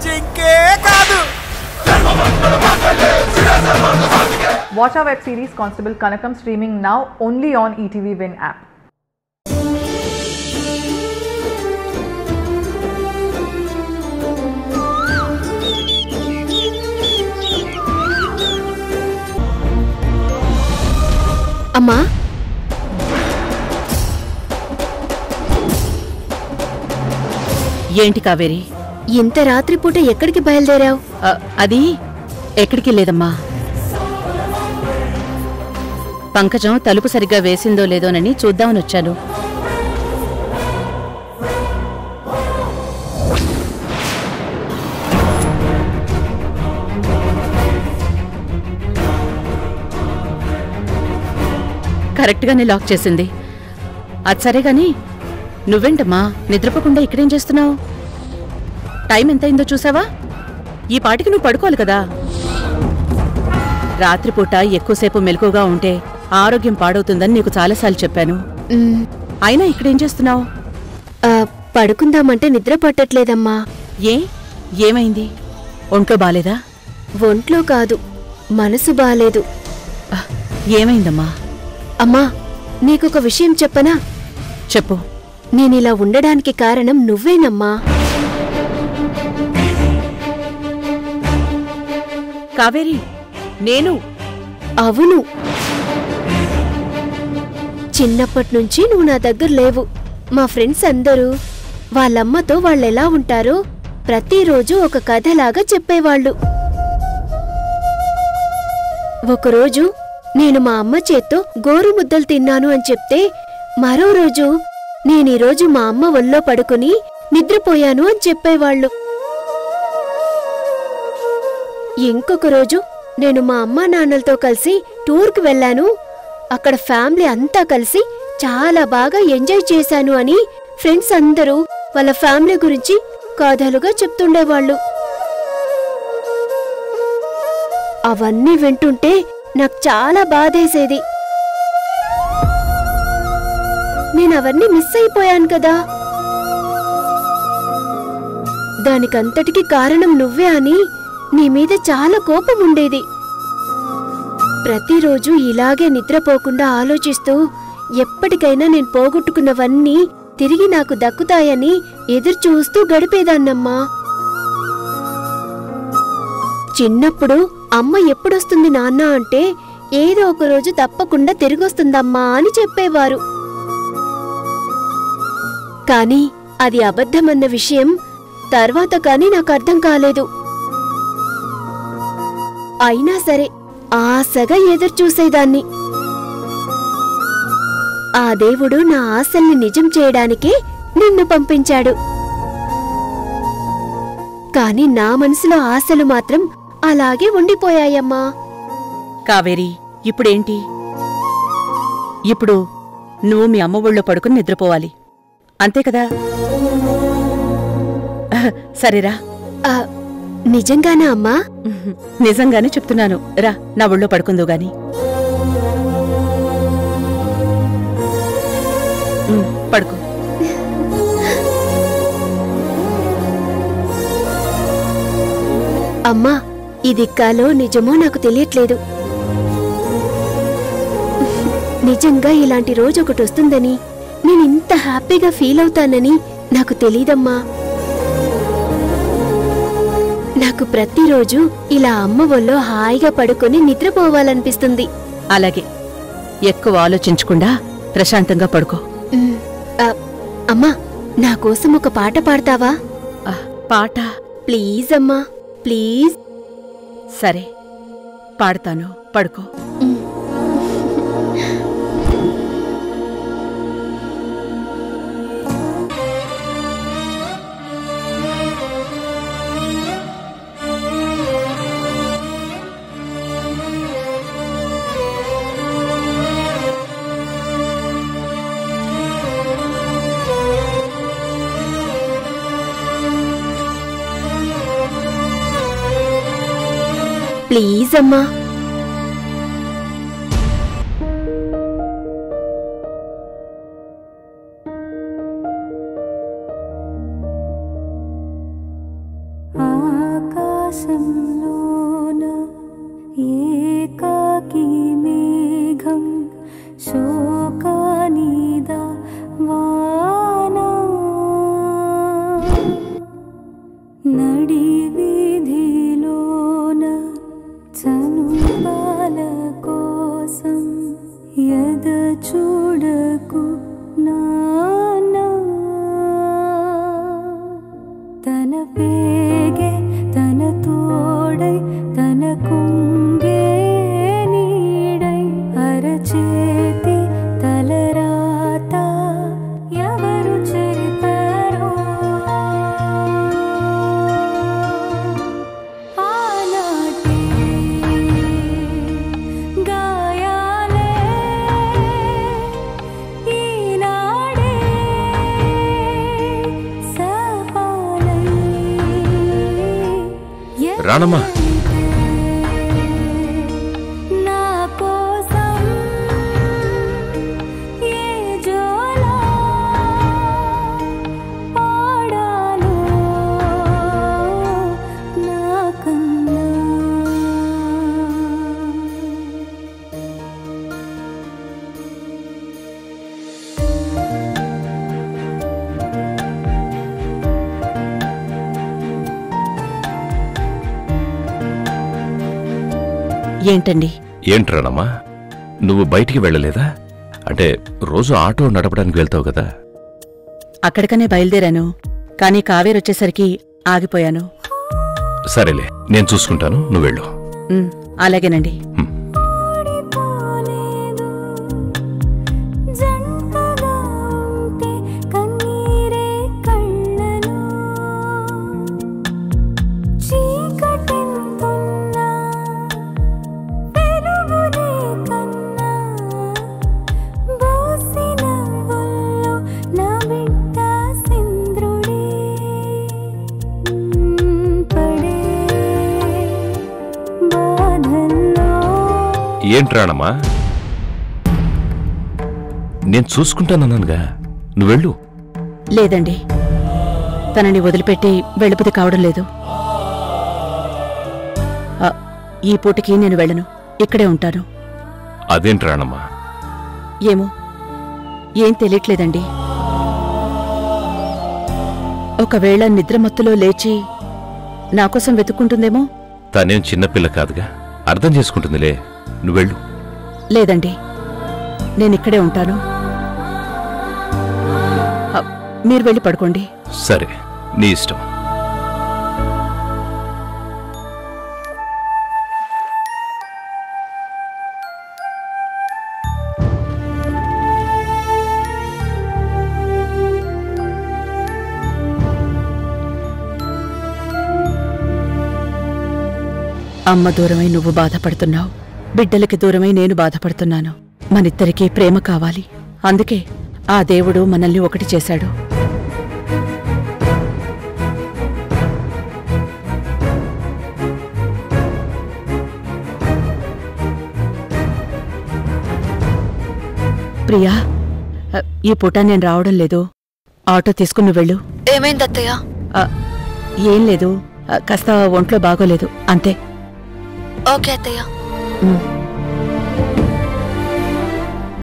జింకే కాదు. Watch our web series Constable Kanakam streaming now only on ETV Win app. అమ్మా, ఏంటి కావేరి? ఇంత రాత్రిపూట ఎక్కడికి బయలుదేరావు? అది ఎక్కడికి లేదమ్మా. పంకజం తలుపు సరిగ్గా వేసిందో లేదోనని చూద్దామని వచ్చాను. కరెక్ట్గానే లాక్ చేసింది. అది సరే గాని నువ్వేంటమ్మా నిద్రపోకుండా ఇక్కడేం చేస్తున్నావు? టైం ఎంతైందో చూసావా? ఈ పాటికి నువ్వు పడుకోవాలి కదా. రాత్రిపూట ఎక్కువసేపు మెలకుగా ఉంటే ఆరోగ్యం పాడవుతుందని నీకు చాలాసార్లు చెప్పాను. అయినా ఇక్కడేం చేస్తున్నావు? పడుకుందామంటే నిద్ర పట్టట్లేదమ్మా. ఏమైంది? ఒంట్లో బాలేదా? ఒంట్లో కాదు, మనసు బాలేదు. ఏమైందమ్మా? అమ్మా, నీకొక విషయం చెప్పనా? చెప్పు. నేనిలా ఉండడానికి కారణం నువ్వేనమ్మా. కావేరి, నేను? అవును. చిన్నప్పట్నుంచి నువ్వు నా దగ్గర లేవు. మా ఫ్రెండ్స్ అందరూ వాళ్ళమ్మతో వాళ్ళెలా ఉంటారో ప్రతిరోజు ఒక కథలాగా చెప్పేవాళ్ళు. ఒకరోజు నేను మా అమ్మ చేత్తో గోరు ముద్దలు తిన్నాను అని చెప్తే, మరో రోజు నేనీరోజు మా అమ్మ ఒళ్ళో పడుకుని నిద్రపోయాను అని చెప్పేవాళ్ళు. ఇంకొక రోజు నేను మా అమ్మా నాన్నలతో కలిసి టూర్కి వెళ్ళాను, అక్కడ ఫ్యామిలీ అంతా కలిసి చాలా బాగా ఎంజాయ్ చేశాను అని ఫ్రెండ్స్ అందరూ వాళ్ళ ఫ్యామిలీ గురించి కథలుగా చెప్తుండేవాళ్ళు. అవన్నీ వింటుంటే నాకు చాలా బాధేసేది. నేనవన్నీ మిస్ అయిపోయాను కదా. దానికంతటికి కారణం నువ్వే అని నీ మీద చాలా కోపం ఉండేది. ప్రతిరోజు ఇలాగే నిద్రపోకుండా ఆలోచిస్తూ ఎప్పటికైనా నేను పోగొట్టుకున్నవన్నీ తిరిగి నాకు దక్కుతాయని ఎదురుచూస్తూ గడిపేదాన్నమ్మా. చిన్నప్పుడు అమ్మ ఎప్పుడొస్తుంది నాన్న అంటే ఏదో ఒక రోజు తప్పకుండా తిరిగొస్తుందమ్మా అని చెప్పేవారు. కాని అది అబద్ధమన్న విషయం తర్వాత కాని నాకు అర్థం కాలేదు. అయినా సరే ఆశగా ఎదురుచూసేదాన్ని. ఆ దేవుడు నా ఆశల్ని నిజం చేయడానికే నిన్ను పంపించాడు. కాని నా మనసులో ఆశలు మాత్రం అలాగే ఉండిపోయాయమ్మా. కావేరి, ఇప్పుడేంటి? ఇప్పుడు నువ్వు మీ అమ్మ ఒళ్ళో పడుకుని నిద్రపోవాలి, అంతే కదా? సరేరా. నిజంగానా అమ్మా? నిజంగానే చెప్తున్నాను, రా నా ఒళ్ళో పడుకుందో గాని. పడుకో. అమ్మా, ఇది కలో నిజమో నాకు తెలియట్లేదు. నిజంగా ఇలాంటి రోజు ఒకటి వస్తుందని, నేనింత హ్యాపీగా ఫీల్ అవుతానని నాకు తెలీదమ్మా. నాకు ప్రతిరోజు ఇలా అమ్మ ఒళ్ళో హాయిగా పడుకొని నిద్రపోవాలనిపిస్తుంది. అలాగే, ఎక్కువ ఆలోచించకుండా ప్రశాంతంగా పడుకో. అమ్మా, నా కోసం ఒక పాట పాడతావా? పాట? ప్లీజ్ అమ్మా, ప్లీజ్. సరే, పాడతాను, పడుకో. ప్లీజ్ అమ్మా. ఆ ఆకాశంలోన ఏకాకి మేఘం శోకానిదా వానా నడి వీధిలోన చనుబాల కోసం ఎద చూడకు నానా తన పేగే తన తోడై తన కుంగే నీడై అరచేతి తలరాత ఎవరు చెరిపారో ఆనాటి గాయాలే ఈనాడే సపాలై రాణమ్మా నా కోసం ఏ జోలా పాడాలో నా కన్నా ఏంటండి? ఏంటి రాణమ్మా, నువ్వు బయటికి వెళ్ళలేదా? అంటే రోజు ఆటో నడపడానికి వెళ్తావు కదా. అక్కడికనే బయలుదేరాను, కానీ కావేరి వచ్చేసరికి ఆగిపోయాను. సరేలే, నేను చూసుకుంటాను, నువ్వు వెళ్ళు. అలాగేనండి. ఓడిపోలేదు జంటగా ఉంటే కన్నీరే కళ్ళలో చీకటెంతున్నా వెలుగునే కన్నా బోసిన ఒళ్ళో నా బిడ్డ సింద్రుడే పడే బాధల్లో ఏంటి రాణమ్మా, నేను చూసుకుంటానన్నానుగా, నువ్వు వెళ్ళు. లేదండి, తనని వదిలిపెట్టి వెళ్ళిపోతే కావడం లేదు. ఈ పూటకి నేను వెళ్ళను, ఇక్కడే ఉంటాను. అదేంటి రాణమ్మా? ఏమో, ఏం తెలియట్లేదండి. ఒకవేళ నిద్రమత్తులో లేచి నాకోసం వెతుక్కుంటుందేమో. తనేం చిన్నపిల్ల కాదుగా, అర్థం చేసుకుంటుందిలే, నువ్వు వెళ్ళు. లేదండి, నేనిక్కడే ఉంటాను. మీరు వెళ్ళి పడుకోండి. సరే, నీ ఇష్టం. అమ్మ దూరమై నువ్వు బాధపడుతున్నావు, బిడ్డలకి దూరమై నేను బాధపడుతున్నాను. మనిద్దరికీ ప్రేమ కావాలి, అందుకే ఆ దేవుడు మనల్ని ఒకటి చేశాడు. ప్రియా, ఈ పూట నేను రావడం లేదు, ఆటో తీసుకుని వెళ్ళు. ఏమైందత్తయ్య? ఏం లేదు, కాస్త ఒంట్లో బాగోలేదు అంతే. ఓకే అత్తయ్య. ఉమ్.